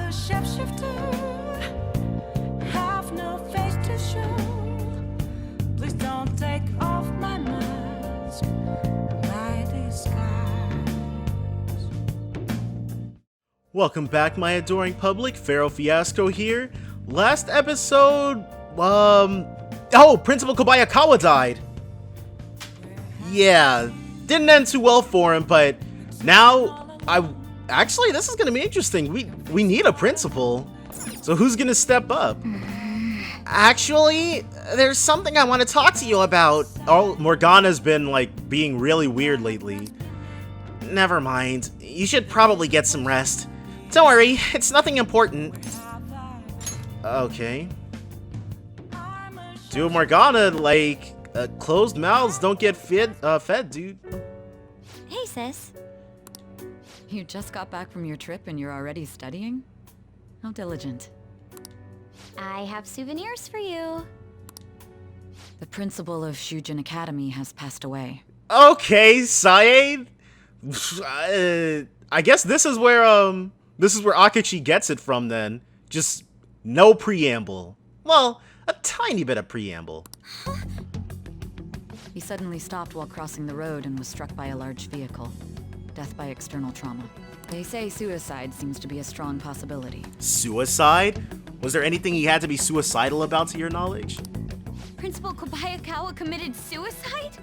a shapeshifter, have no face to show. Please don't take off my mask, my disguise. Welcome back, my adoring public. Pharaoh Fiasco here. Last episode, Principal Kobayakawa died. Yeah, didn't end too well for him, but now actually, this is gonna be interesting. We need a principal. So who's gonna step up? Actually, there's something I want to talk to you about. Oh, Morgana's been like being really weird lately. Never mind. You should probably get some rest. Don't worry, it's nothing important. Okay. Dude, Morgana, like, closed mouths don't get fed, dude. Hey, sis. You just got back from your trip and you're already studying? How diligent. I have souvenirs for you. The principal of Shujin Academy has passed away. Okay, Sae. I guess this is where Akechi gets it from then. Just no preamble. Well, a tiny bit of preamble. He suddenly stopped while crossing the road and was struck by a large vehicle. Death by external trauma. They say suicide seems to be a strong possibility. Suicide? Was there anything he had to be suicidal about, to your knowledge? Principal Kobayakawa committed suicide?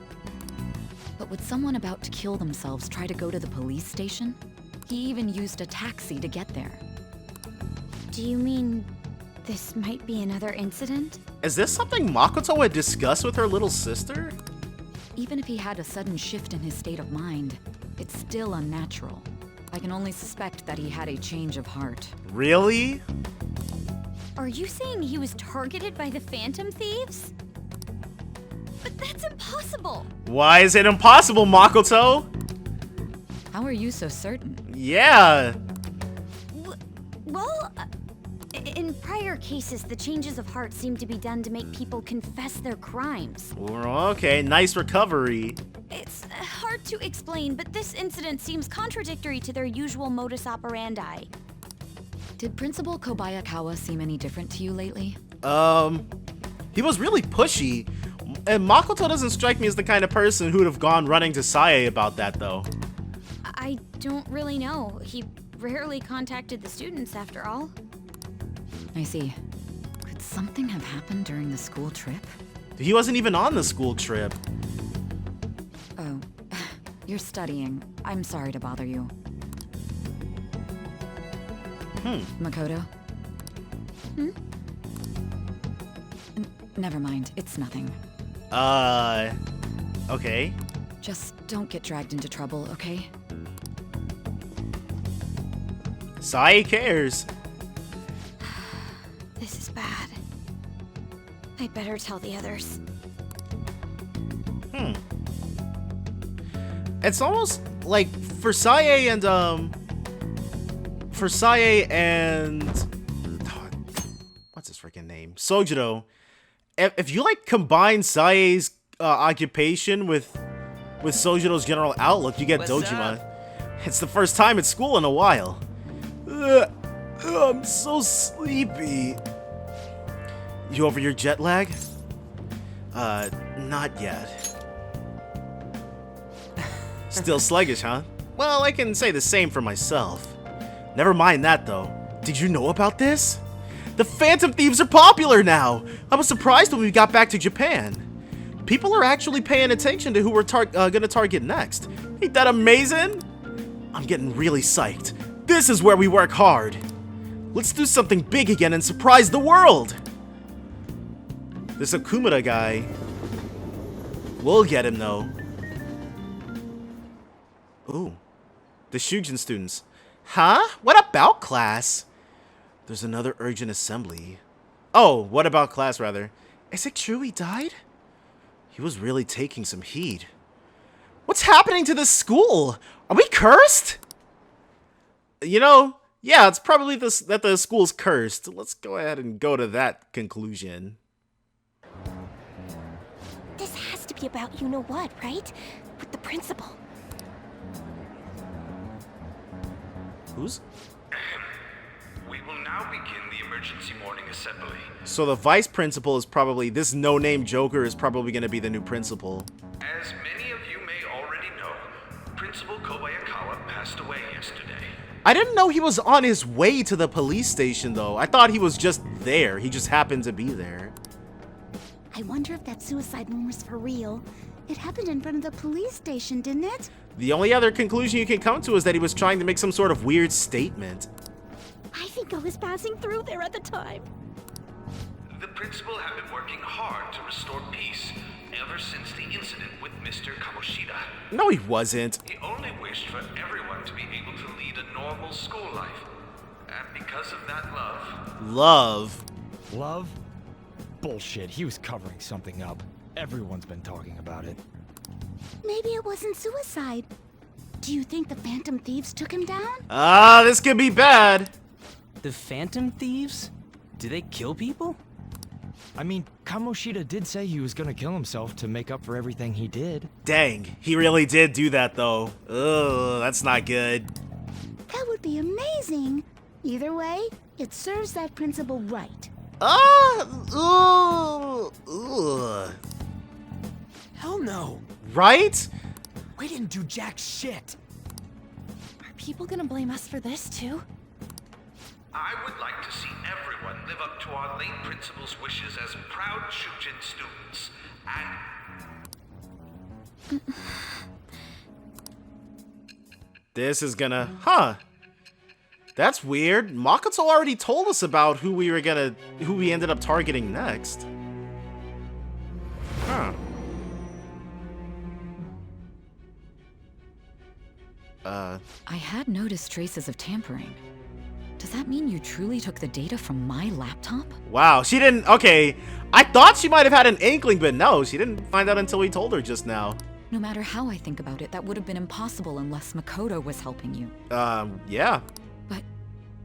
But would someone about to kill themselves try to go to the police station? He even used a taxi to get there. Do you mean this might be another incident? Is this something Makoto had discussed with her little sister? Even if he had a sudden shift in his state of mind, it's still unnatural. I can only suspect that he had a change of heart. Really? Are you saying he was targeted by the Phantom Thieves? But that's impossible! Why is it impossible, Makoto? How are you so certain? Yeah. Well, in prior cases, the changes of heart seem to be done to make people confess their crimes. Okay, nice recovery. It's hard to explain, but this incident seems contradictory to their usual modus operandi. Did Principal Kobayakawa seem any different to you lately? He was really pushy. And Makoto doesn't strike me as the kind of person who would have gone running to Sae about that, though. I don't really know. He rarely contacted the students, after all. I see. Could something have happened during the school trip? He wasn't even on the school trip. Oh, you're studying. I'm sorry to bother you. Makoto? Never mind, it's nothing. Okay. Just don't get dragged into trouble, okay? Sae cares. This is bad. I'd better tell the others. It's almost like for Sae and what's his freaking name? Sojiro. If you like combine Sae's occupation with Sojiro's general outlook, you get What's Dojima. It's the first time at school in a while. I'm so sleepy. You over your jet lag? Not yet. Still sluggish, huh? Well, I can say the same for myself. Never mind that, though. Did you know about this? The Phantom Thieves are popular now! I was surprised when we got back to Japan. People are actually paying attention to who we're gonna target next. Ain't that amazing? I'm getting really psyched. This is where we work hard. Let's do something big again and surprise the world! This Okumura guy. We'll get him, though. Ooh. The Shujin students. Huh? What about class? There's another urgent assembly. Oh, what about class, rather? Is it true he died? He was really taking some heat. What's happening to this school? Are we cursed? You know, yeah, it's probably that the school's cursed. Let's go ahead and go to that conclusion. This has to be about you-know-what, right? With the principal. Who's? We will begin the emergency morning assembly. So the vice principal is probably, this no-name Joker is probably going to be the new principal. As many of you may already know, Principal Kobayakawa passed away yesterday. I didn't know he was on his way to the police station, though. I thought he was just there. He just happened to be there. I wonder if that suicide rumor's for real. It happened in front of the police station, didn't it? The only other conclusion you can come to is that he was trying to make some sort of weird statement. I think I was passing through there at the time. The principal had been working hard to restore peace ever since the incident with Mr. Kamoshida. No, he wasn't. He only wished for everyone to be able to lead a normal school life. And because of that love... Love. Love? Bullshit, he was covering something up. Everyone's been talking about it. Maybe it wasn't suicide. Do you think the Phantom Thieves took him down? Ah, this could be bad. The Phantom Thieves? Do they kill people? I mean, Kamoshida did say he was gonna kill himself to make up for everything he did. Dang, he really did do that, though. Ugh, that's not good. That would be amazing. Either way, it serves that principal right. Ugh. Hell no! Right? We didn't do jack shit! Are people gonna blame us for this too? I would like to see everyone live up to our late principal's wishes as proud Shujin students. And This is gonna... Huh. That's weird. Makoto already told us about who we ended up targeting next. Huh. I had noticed traces of tampering. Does that mean you truly took the data from my laptop? Wow, she didn't... Okay, I thought she might have had an inkling, but no, she didn't find out until we told her just now. No matter how I think about it, that would have been impossible unless Makoto was helping you. Yeah. But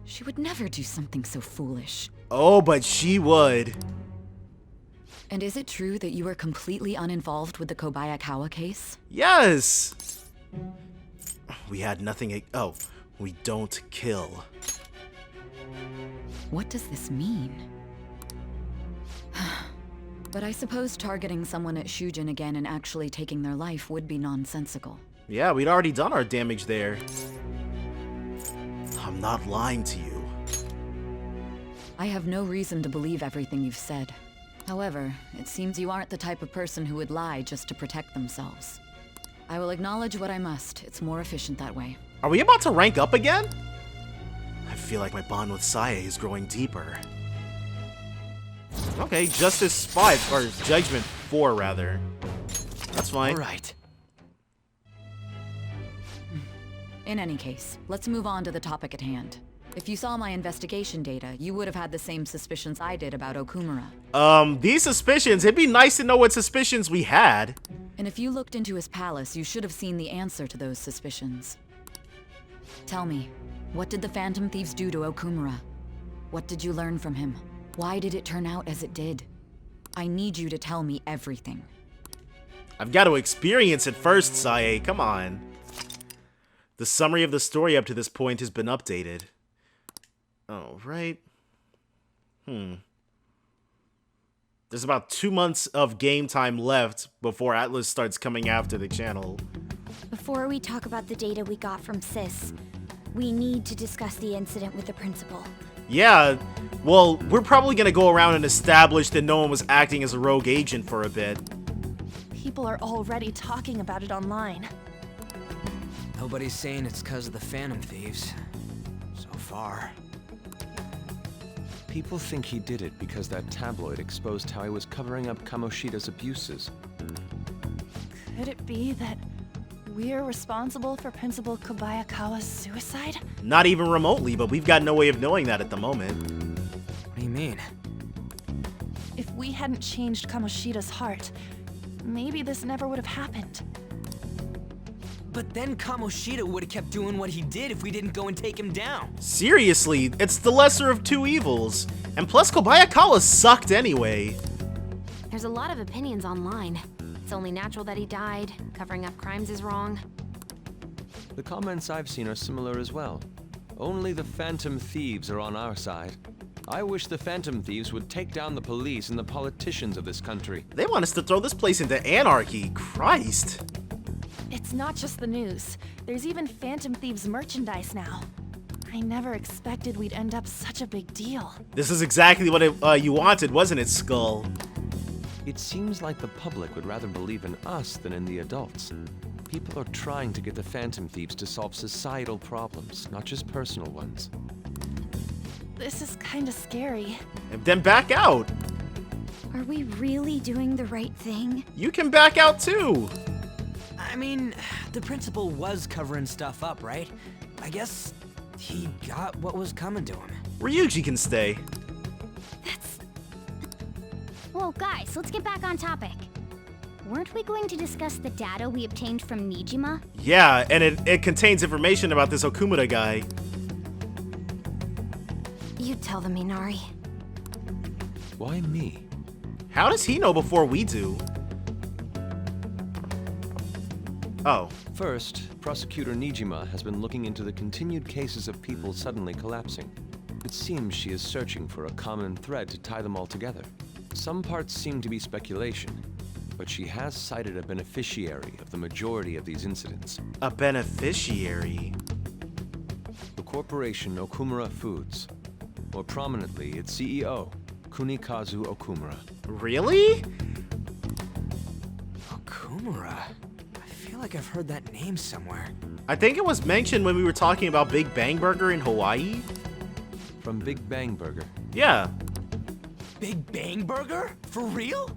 she would never do something so foolish. Oh, but she would. And is it true that you were completely uninvolved with the Kobayakawa case? Yes! We had nothing... Oh, we don't kill. What does this mean? But I suppose targeting someone at Shujin again and actually taking their life would be nonsensical. Yeah, we'd already done our damage there. I'm not lying to you. I have no reason to believe everything you've said. However, it seems you aren't the type of person who would lie just to protect themselves. I will acknowledge what I must. It's more efficient that way. Are we about to rank up again? I feel like my bond with Sae is growing deeper. Okay, Justice 5, or Judgment 4, rather. That's fine. Alright. In any case, let's move on to the topic at hand. If you saw my investigation data, you would have had the same suspicions I did about Okumura. These suspicions, it'd be nice to know what suspicions we had. And if you looked into his palace, you should have seen the answer to those suspicions. Tell me, what did the Phantom Thieves do to Okumura? What did you learn from him? Why did it turn out as it did? I need you to tell me everything. I've got to experience it first, Sae. Come on. The summary of the story up to this point has been updated. Oh, right. There's about 2 months of game time left before Atlas starts coming after the channel. Before we talk about the data we got from Sis, we need to discuss the incident with the principal. Yeah, well, we're probably gonna go around and establish that no one was acting as a rogue agent for a bit. People are already talking about it online. Nobody's saying it's because of the Phantom Thieves. So far. People think he did it because that tabloid exposed how he was covering up Kamoshida's abuses. Could it be that we're responsible for Principal Kobayakawa's suicide? Not even remotely, but we've got no way of knowing that at the moment. What do you mean? If we hadn't changed Kamoshida's heart, maybe this never would have happened. But then Kamoshida would have kept doing what he did if we didn't go and take him down. Seriously, it's the lesser of two evils. And plus, Kobayakawa sucked anyway. There's a lot of opinions online. It's only natural that he died. Covering up crimes is wrong. The comments I've seen are similar as well. Only the Phantom Thieves are on our side. I wish the Phantom Thieves would take down the police and the politicians of this country. They want us to throw this place into anarchy. Christ. It's not just the news. There's even Phantom Thieves merchandise now. I never expected we'd end up such a big deal. This is exactly what you wanted, wasn't it, Skull? It seems like the public would rather believe in us than in the adults. People are trying to get the Phantom Thieves to solve societal problems, not just personal ones. This is kinda scary. And then back out. Are we really doing the right thing? You can back out too. I mean, the principal was covering stuff up, right? I guess he got what was coming to him. Ryuji can stay. Whoa, guys, let's get back on topic. Weren't we going to discuss the data we obtained from Nijima? Yeah, and it contains information about this Okumura guy. You tell them, Minari. Why me? How does he know before we do? Oh. First, Prosecutor Nijima has been looking into the continued cases of people suddenly collapsing. It seems she is searching for a common thread to tie them all together. Some parts seem to be speculation, but she has cited a beneficiary of the majority of these incidents. A beneficiary? The corporation Okumura Foods. More prominently, its CEO, Kunikazu Okumura. Really? Okumura? I feel like I've heard that name somewhere. I think it was mentioned when we were talking about Big Bang Burger in Hawaii. From Big Bang Burger. Yeah. Big Bang Burger? For real?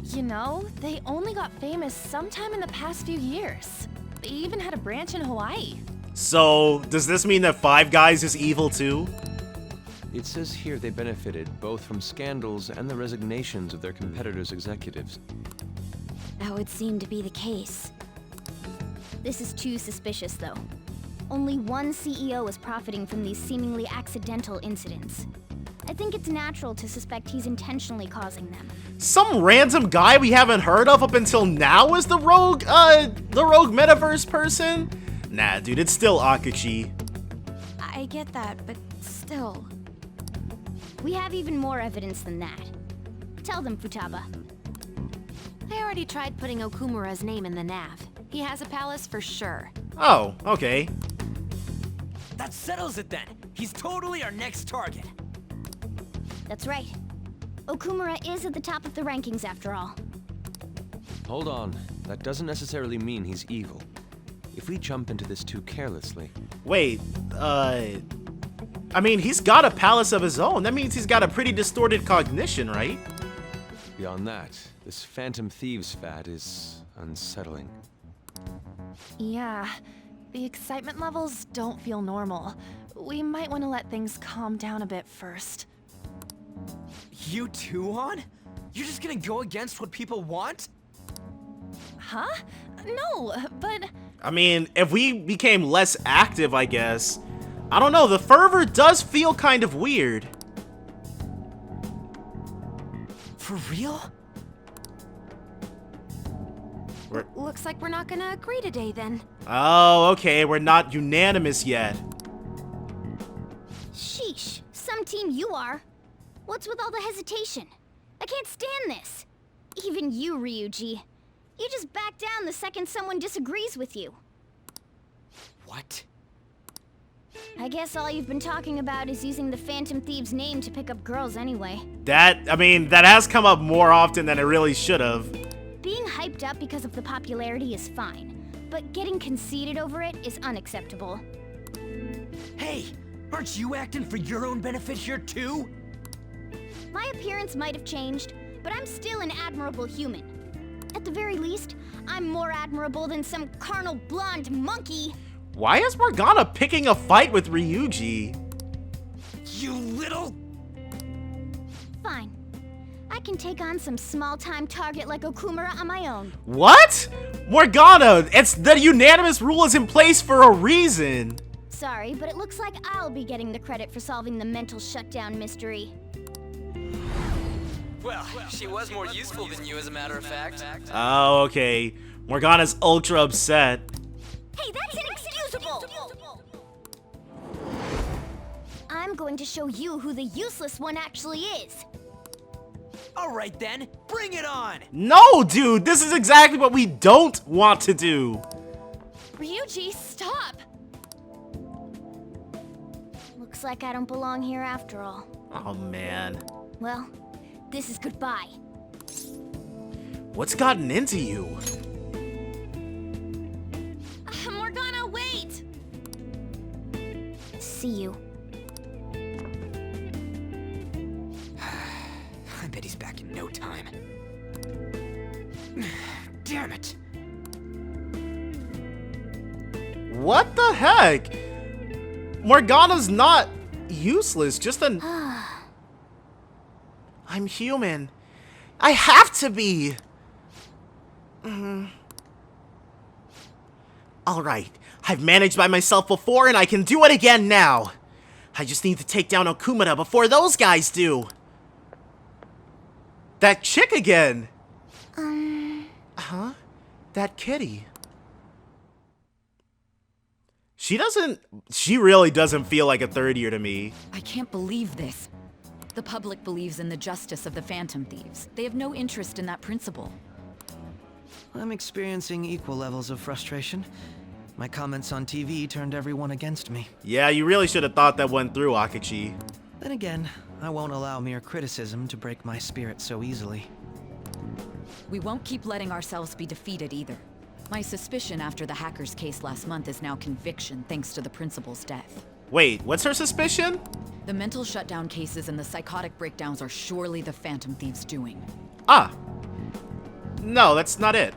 You know, they only got famous sometime in the past few years. They even had a branch in Hawaii. So, does this mean that Five Guys is evil too? It says here they benefited both from scandals and the resignations of their competitors' executives. That would seem to be the case. This is too suspicious, though. Only one CEO is profiting from these seemingly accidental incidents. I think it's natural to suspect he's intentionally causing them. Some random guy we haven't heard of up until now is the rogue metaverse person? Nah, dude, it's still Akachi. I get that, but still. We have even more evidence than that. Tell them, Futaba. I already tried putting Okumura's name in the nav. He has a palace for sure. Oh, okay. That settles it then. He's totally our next target. That's right. Okumura is at the top of the rankings after all. Hold on. That doesn't necessarily mean he's evil. If we jump into this too carelessly... Wait, I mean, he's got a palace of his own. That means he's got a pretty distorted cognition, right? Beyond that, this Phantom Thieves fad is unsettling. Yeah, the excitement levels don't feel normal. We might want to let things calm down a bit first. You too, On? You're just gonna go against what people want? Huh? No, but... I mean, if we became less active, I guess. I don't know, the fervor does feel kind of weird. For real? Looks like we're not gonna agree today then. Oh, okay, we're not unanimous yet. Sheesh, some team you are. What's with all the hesitation? I can't stand this. Even you, Ryuji. You just back down the second someone disagrees with you. What? I guess all you've been talking about is using the Phantom Thieves' name to pick up girls anyway. That has come up more often than it really should have. Being hyped up because of the popularity is fine, but getting conceited over it is unacceptable. Hey, aren't you acting for your own benefit here too? My appearance might have changed, but I'm still an admirable human. At the very least, I'm more admirable than some carnal blonde monkey. Why is Morgana picking a fight with Ryuji? You little... Fine. I can take on some small-time target like Okumura on my own. What? Morgana, it's the unanimous rule is in place for a reason. Sorry, but it looks like I'll be getting the credit for solving the mental shutdown mystery. Well, she was more useful than you, as a matter of fact. Oh, okay. Morgana's ultra upset. Hey, that's inexcusable! I'm going to show you who the useless one actually is. Alright then, bring it on! No, dude, this is exactly what we don't want to do. Ryuji, stop! Looks like I don't belong here after all. Oh, man. Well, this is goodbye. What's gotten into you? Morgana, wait! See you. I bet he's back in no time. Damn it! What the heck? Morgana's not useless, just an... I'm human. I have to be. Alright, I've managed by myself before and I can do it again now. I just need to take down Okumura before those guys do. That chick again. Huh? That kitty. She really doesn't feel like a third year to me. I can't believe this. The public believes in the justice of the Phantom Thieves. They have no interest in that principle. I'm experiencing equal levels of frustration. My comments on TV turned everyone against me. Yeah, you really should have thought that went through, Akachi. Then again, I won't allow mere criticism to break my spirit so easily. We won't keep letting ourselves be defeated either. My suspicion after the hacker's case last month is now conviction thanks to the principal's death. Wait, what's her suspicion? The mental shutdown cases and the psychotic breakdowns are surely the Phantom Thieves' doing. Ah. No, that's not it.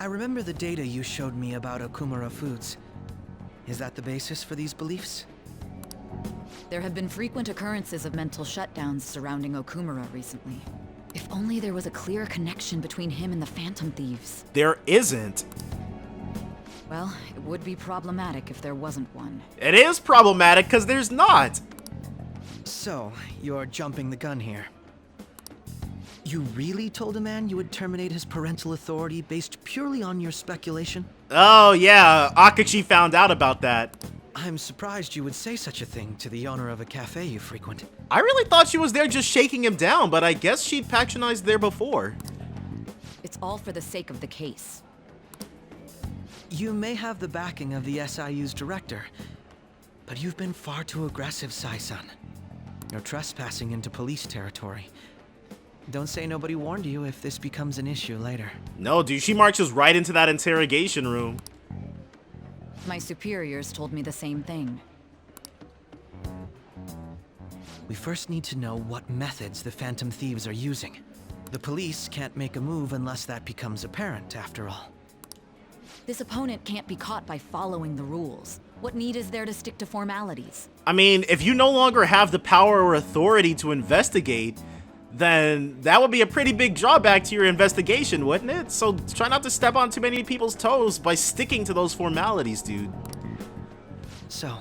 I remember the data you showed me about Okumura Foods. Is that the basis for these beliefs? There have been frequent occurrences of mental shutdowns surrounding Okumura recently. If only there was a clear connection between him and the Phantom Thieves. There isn't. Well, it would be problematic if there wasn't one. It is problematic because there's not. So, you're jumping the gun here. You really told a man you would terminate his parental authority based purely on your speculation? Oh yeah, Akachi found out about that. I'm surprised you would say such a thing to the owner of a cafe you frequent. I really thought she was there just shaking him down, but I guess she'd patronized there before. It's all for the sake of the case. You may have the backing of the SIU's director, but you've been far too aggressive, Sai-san. You're trespassing into police territory. Don't say nobody warned you if this becomes an issue later. No, dude, she marches right into that interrogation room. My superiors told me the same thing. We first need to know what methods the Phantom Thieves are using. The police can't make a move unless that becomes apparent, after all. This opponent can't be caught by following the rules. What need is there to stick to formalities? I mean, if you no longer have the power or authority to investigate, then that would be a pretty big drawback to your investigation, wouldn't it? So try not to step on too many people's toes by sticking to those formalities, dude. So,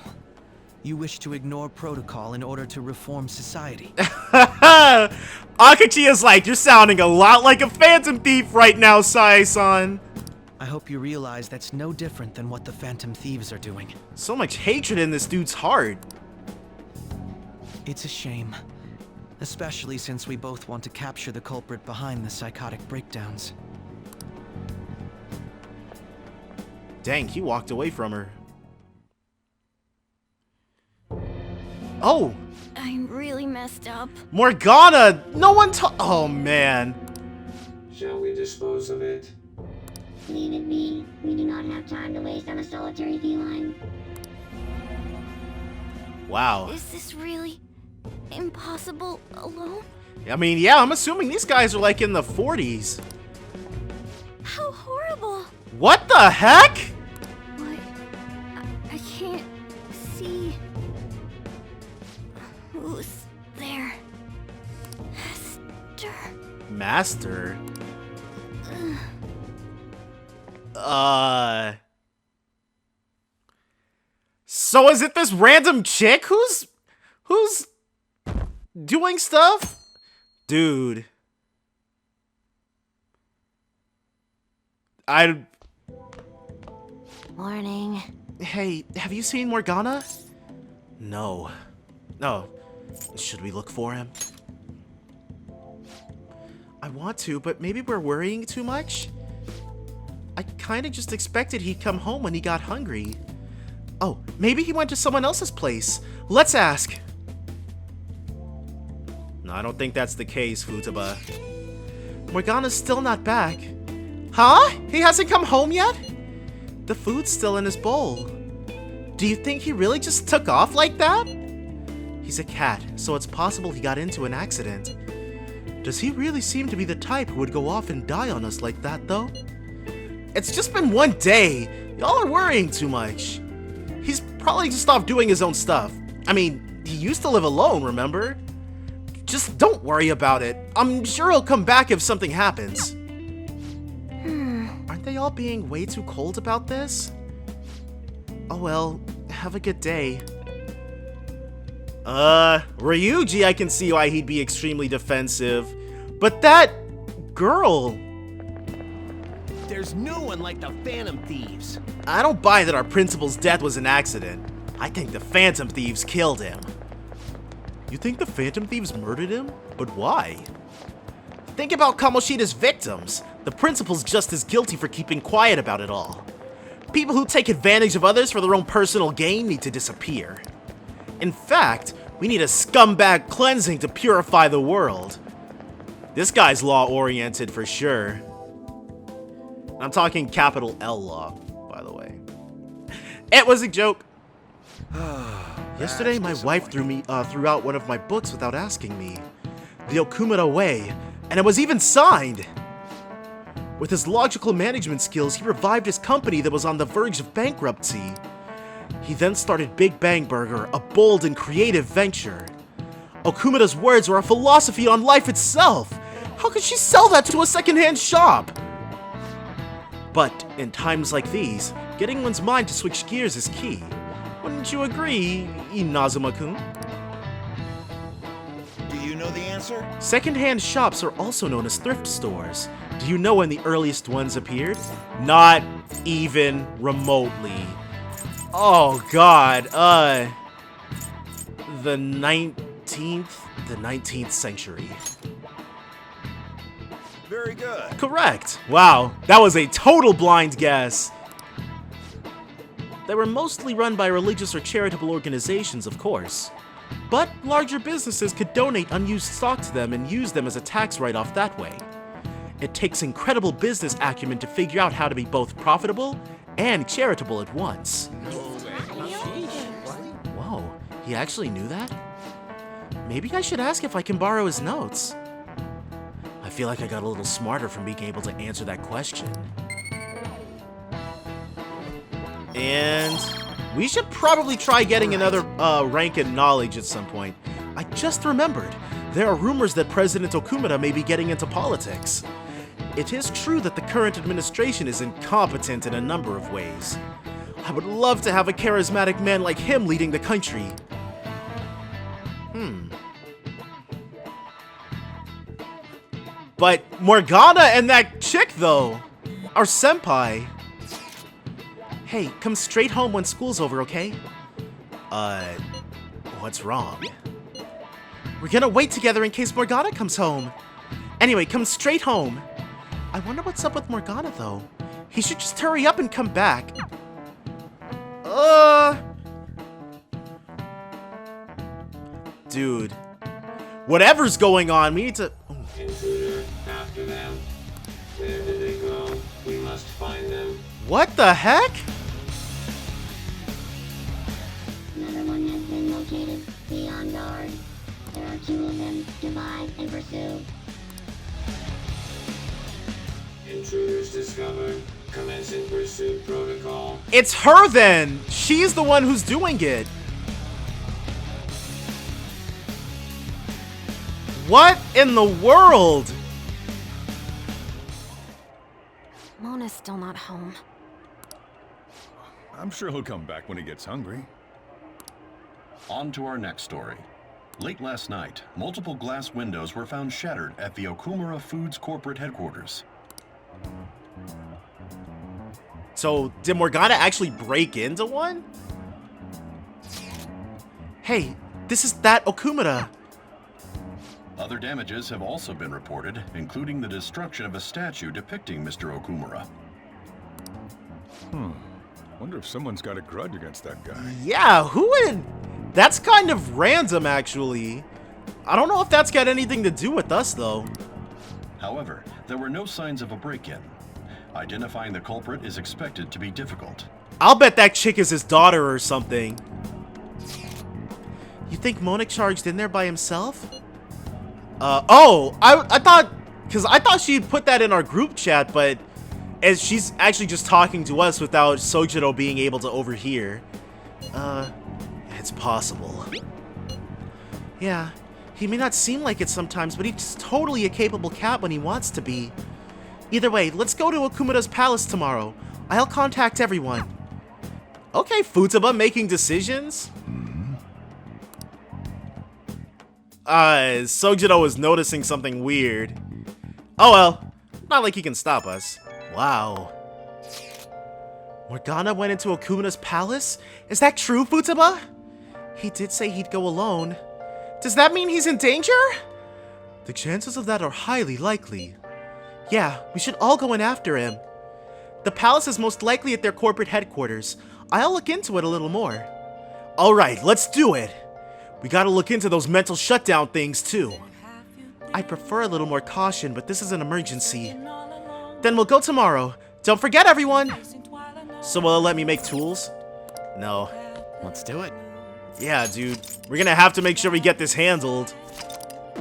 you wish to ignore protocol in order to reform society? Akachi is like, you're sounding a lot like a Phantom Thief right now, Sai-san. I hope you realize that's no different than what the Phantom Thieves are doing. So much hatred in this dude's heart. It's a shame. Especially since we both want to capture the culprit behind the psychotic breakdowns. Dang, he walked away from her. Oh! I'm really messed up. Morgana! No one oh, man. Shall we dispose of it? Leave it be. We do not have time to waste on a solitary feline. Wow. Is this really impossible alone? I mean, yeah, I'm assuming these guys are like in the 40s. How horrible! What the heck? What? I can't see. Who's there? Master? So is it this random chick who's doing stuff? Dude. Morning. Hey, have you seen Morgana? No. No. Should we look for him? I want to, but maybe we're worrying too much? I kinda just expected he'd come home when he got hungry. Oh, maybe he went to someone else's place. Let's ask. No, I don't think that's the case, Futaba. Morgana's still not back. Huh? He hasn't come home yet? The food's still in his bowl. Do you think he really just took off like that? He's a cat, so it's possible he got into an accident. Does he really seem to be the type who would go off and die on us like that, though? It's just been one day. Y'all are worrying too much. He's probably just off doing his own stuff. I mean, he used to live alone, remember? Just don't worry about it. I'm sure he'll come back if something happens. Aren't they all being way too cold about this? Oh well, have a good day. Ryuji, I can see why he'd be extremely defensive. But that girl... There's no one like the Phantom Thieves. I don't buy that our principal's death was an accident. I think the Phantom Thieves killed him. You think the Phantom Thieves murdered him? But why? Think about Kamoshida's victims. The principal's just as guilty for keeping quiet about it all. People who take advantage of others for their own personal gain need to disappear. In fact, we need a scumbag cleansing to purify the world. This guy's law-oriented for sure. I'm talking capital L law, by the way. It was a joke. Yesterday, my wife threw out one of my books without asking me. The Okumura Way, and it was even signed! With his logical management skills, he revived his company that was on the verge of bankruptcy. He then started Big Bang Burger, a bold and creative venture. Okumura's words were a philosophy on life itself! How could she sell that to a secondhand shop? But in times like these, getting one's mind to switch gears is key. Wouldn't you agree, Inazuma-kun? Do you know the answer? Secondhand shops are also known as thrift stores. Do you know when the earliest ones appeared? Not even remotely. Oh god, the 19th century. Very good. Correct. Wow, that was a total blind guess. They were mostly run by religious or charitable organizations, of course. But larger businesses could donate unused stock to them and use them as a tax write-off that way. It takes incredible business acumen to figure out how to be both profitable and charitable at once. Whoa, he actually knew that? Maybe I should ask if I can borrow his notes. I feel like I got a little smarter from being able to answer that question. And we should probably try getting another rank in knowledge at some point. I just remembered, there are rumors that President Okumura may be getting into politics. It is true that the current administration is incompetent in a number of ways. I would love to have a charismatic man like him leading the country. But Morgana and that chick, though, our senpai. Hey, come straight home when school's over, okay? What's wrong? We're gonna wait together in case Morgana comes home. Anyway, come straight home. I wonder what's up with Morgana, though. He should just hurry up and come back. Dude. Whatever's going on, we need to... Intruder, after them. Where did they go? We must find them. What the heck? Another one has been located. Be on guard. There are 2 of them. Divide and pursue. Intruders discovered. Commencing pursuit protocol. It's her then! She's the one who's doing it. What in the world? Mona's still not home. I'm sure he'll come back when he gets hungry. On to our next story. Late last night, multiple glass windows were found shattered at the Okumura Foods corporate headquarters. So, did Morgana actually break into one? Hey, This is that Okumura. Other damages have also been reported, including the destruction of a statue depicting Mr. Okumura. Wonder if someone's got a grudge against that guy. Yeah, who would... That's kind of random, actually. I don't know if that's got anything to do with us, though. However, there were no signs of a break-in. Identifying the culprit is expected to be difficult. I'll bet that chick is his daughter or something. You think Monik charged in there by himself? I thought... Because I thought she'd put that in our group chat, but... as she's actually just talking to us without Sojiro being able to overhear. It's possible. Yeah, he may not seem like it sometimes, but he's totally a capable cat when he wants to be. Either way, let's go to Okumura's palace tomorrow. I'll contact everyone. Okay, Futaba making decisions? Sojiro is noticing something weird. Oh well, not like he can stop us. Wow. Morgana went into Okumura's palace? Is that true, Futaba? He did say he'd go alone. Does that mean he's in danger? The chances of that are highly likely. Yeah, we should all go in after him. The palace is most likely at their corporate headquarters. I'll look into it a little more. Alright, let's do it. We gotta look into those mental shutdown things too. I prefer a little more caution, but this is an emergency. Then we'll go tomorrow. Don't forget, everyone! So will it let me make tools? No. Let's do it. Yeah, dude. We're gonna have to make sure we get this handled.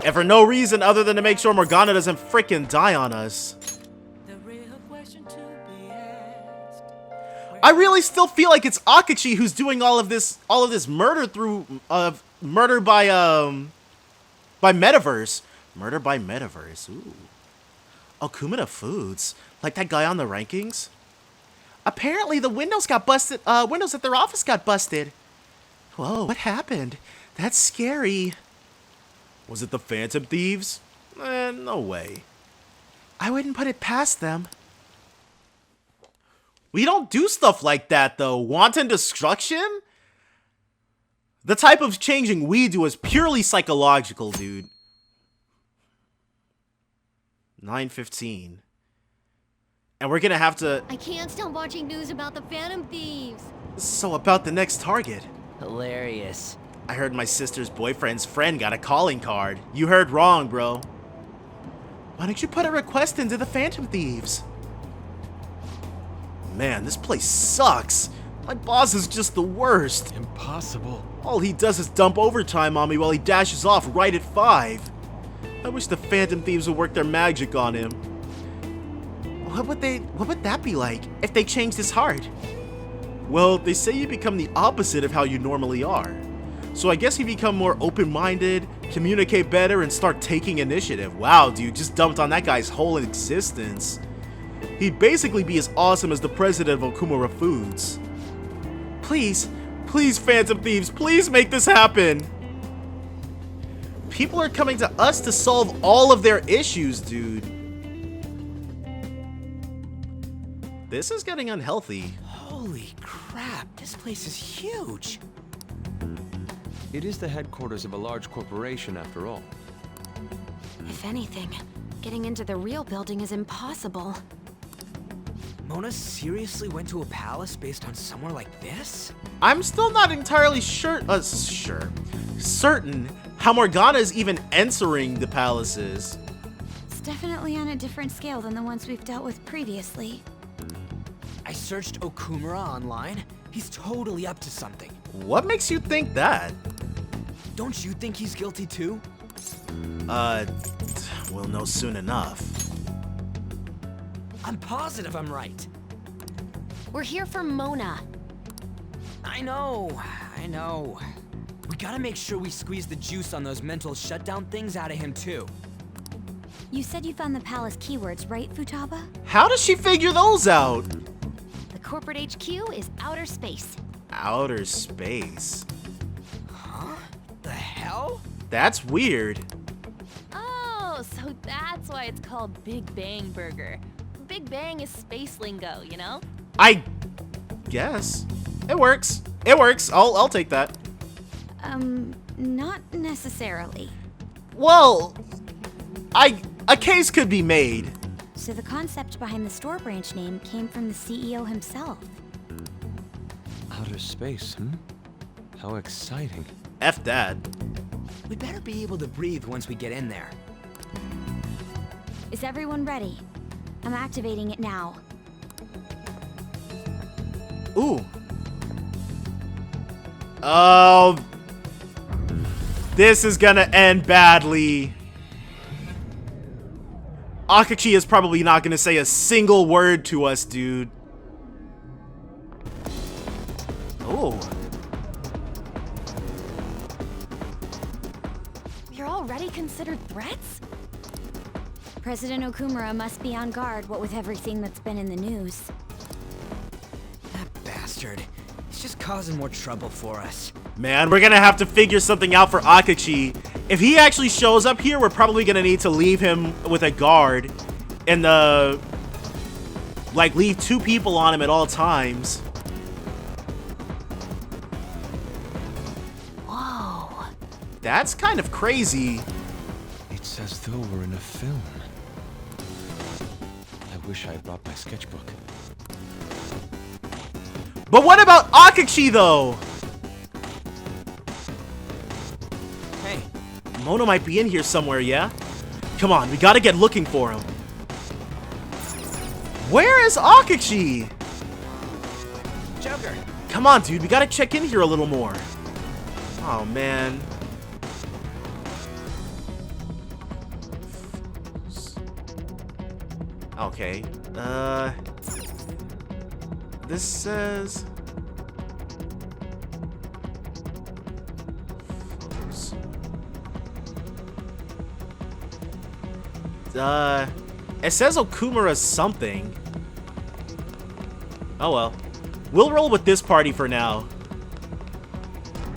And for no reason other than to make sure Morgana doesn't frickin' die on us. I really still feel like it's Akachi who's doing all of this murder through murder by metaverse. Murder by metaverse. Ooh. Okumura Foods, like that guy on the rankings. Apparently the windows got busted. Windows at their office got busted. Whoa, what happened? That's scary. Was it the Phantom Thieves? No way. I wouldn't put it past them. We don't do stuff like that, though. Wanton destruction? The type of changing we do is purely psychological, dude. 9:15. And we're gonna have to... I can't stop watching news about the Phantom Thieves. So about the next target. Hilarious. I heard my sister's boyfriend's friend got a calling card. You heard wrong, bro. Why don't you put a request into the Phantom Thieves? Man, this place sucks. My boss is just the worst. Impossible. All he does is dump overtime on me while he dashes off right at 5. I wish the Phantom Thieves would work their magic on him. What would that be like if they changed his heart? Well, they say you become the opposite of how you normally are. So I guess you become more open-minded, communicate better, and start taking initiative. Wow, dude, just dumped on that guy's whole existence. He'd basically be as awesome as the president of Okumura Foods. Please, please, Phantom Thieves, please make this happen. People are coming to us to solve all of their issues, dude. This is getting unhealthy. Holy crap, this place is huge. It is the headquarters of a large corporation, after all. If anything, getting into the real building is impossible. Mona seriously went to a palace based on somewhere like this? I'm still not entirely certain how Morgana is even entering the palaces. It's definitely on a different scale than the ones we've dealt with previously. I searched Okumura online. He's totally up to something. What makes you think that? Don't you think he's guilty too? We'll know soon enough. I'm positive I'm right. We're here for Mona. I know. We gotta make sure we squeeze the juice on those mental shutdown things out of him too. You said you found the palace keywords, right, Futaba? How does she figure those out? The corporate HQ is outer space. Outer space? Huh? The hell? That's weird. Oh, so that's why it's called Big Bang Burger. Big Bang is space lingo, you know? I guess. It works. It works. I'll take that. Not necessarily. Well, a case could be made. So the concept behind the store branch name came from the CEO himself. Outer space, How exciting. F that. We better be able to breathe once we get in there. Is everyone ready? I'm activating it now. Ooh. Oh. This is gonna end badly. Akachi is probably not gonna say a single word to us, dude. Oh. You're already considered threats? President Okumura must be on guard, what with everything that's been in the news. That bastard. He's just causing more trouble for us. Man, we're gonna have to figure something out for Akachi. If he actually shows up here, we're probably gonna need to leave him with a guard. And like, leave 2 people on him at all times. Whoa. That's kind of crazy. It's as though we're in a film. I wish I had brought my sketchbook. But what about Akachi, though? Hey. Mona might be in here somewhere, yeah? Come on, we gotta get looking for him. Where is Akachi? Joker. Come on, dude, we gotta check in here a little more. Oh, man. Okay, this says... Photos. It says Okumura something. Oh well. We'll roll with this party for now.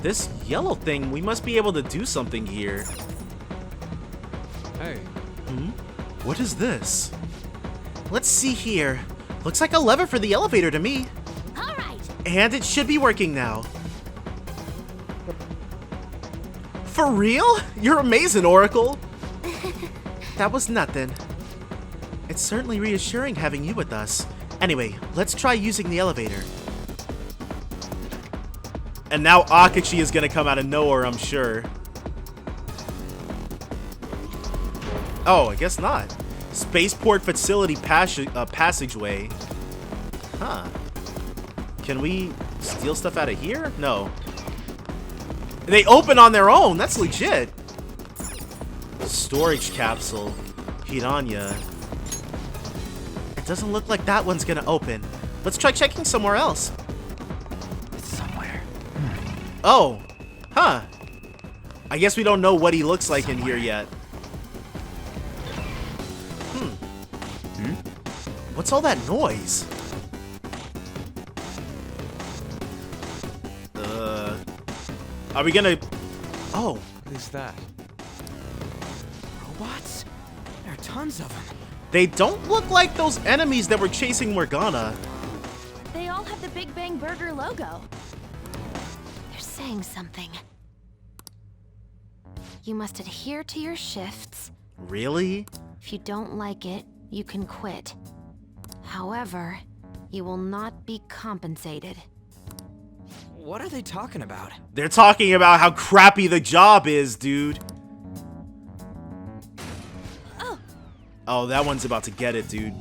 This yellow thing, we must be able to do something here. Hey. What is this? Let's see here. Looks like a lever for the elevator to me. All right. And it should be working now. For real? You're amazing, Oracle. That was nothing. It's certainly reassuring having you with us. Anyway, let's try using the elevator. And now Akachi is gonna come out of nowhere, I'm sure. Oh, I guess not. Spaceport facility passageway. Huh. Can we steal stuff out of here? No. They open on their own. That's legit. Storage capsule. Piranha. It doesn't look like that one's gonna open. Let's try checking somewhere else. It's somewhere. Oh. Huh. I guess we don't know what he looks like in here yet. What's all that noise? Are we gonna... Oh. What is that? Robots? There are tons of them. They don't look like those enemies that were chasing Morgana. They all have the Big Bang Burger logo. They're saying something. You must adhere to your shifts. Really? If you don't like it, you can quit. However, you will not be compensated. What are they talking about? They're talking about how crappy the job is, dude. Oh, that one's about to get it, dude.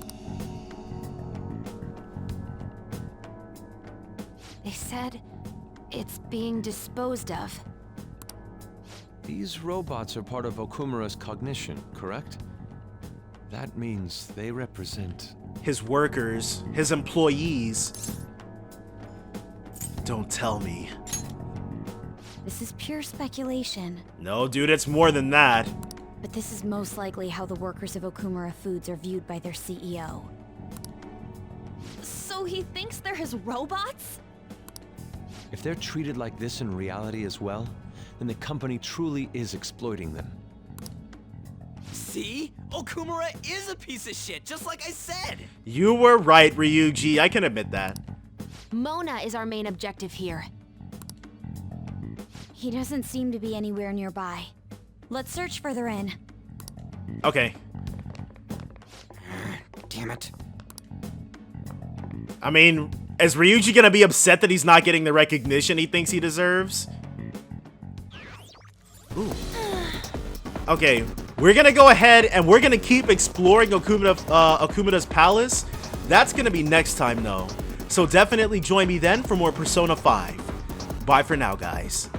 They said it's being disposed of. These robots are part of Okumura's cognition, correct? That means they represent... his workers, his employees. Don't tell me. This is pure speculation. No, dude, it's more than that. But this is most likely how the workers of Okumura Foods are viewed by their CEO. So he thinks they're his robots? If they're treated like this in reality as well, then the company truly is exploiting them. See? Okumura is a piece of shit, just like I said! You were right, Ryuji. I can admit that. Mona is our main objective here. He doesn't seem to be anywhere nearby. Let's search further in. Okay. Damn it. I mean, is Ryuji gonna be upset that he's not getting the recognition he thinks he deserves? Ooh. Okay, we're gonna go ahead and we're gonna keep exploring Okumura's palace. That's gonna be next time though. So definitely join me then for more Persona 5. Bye for now, guys.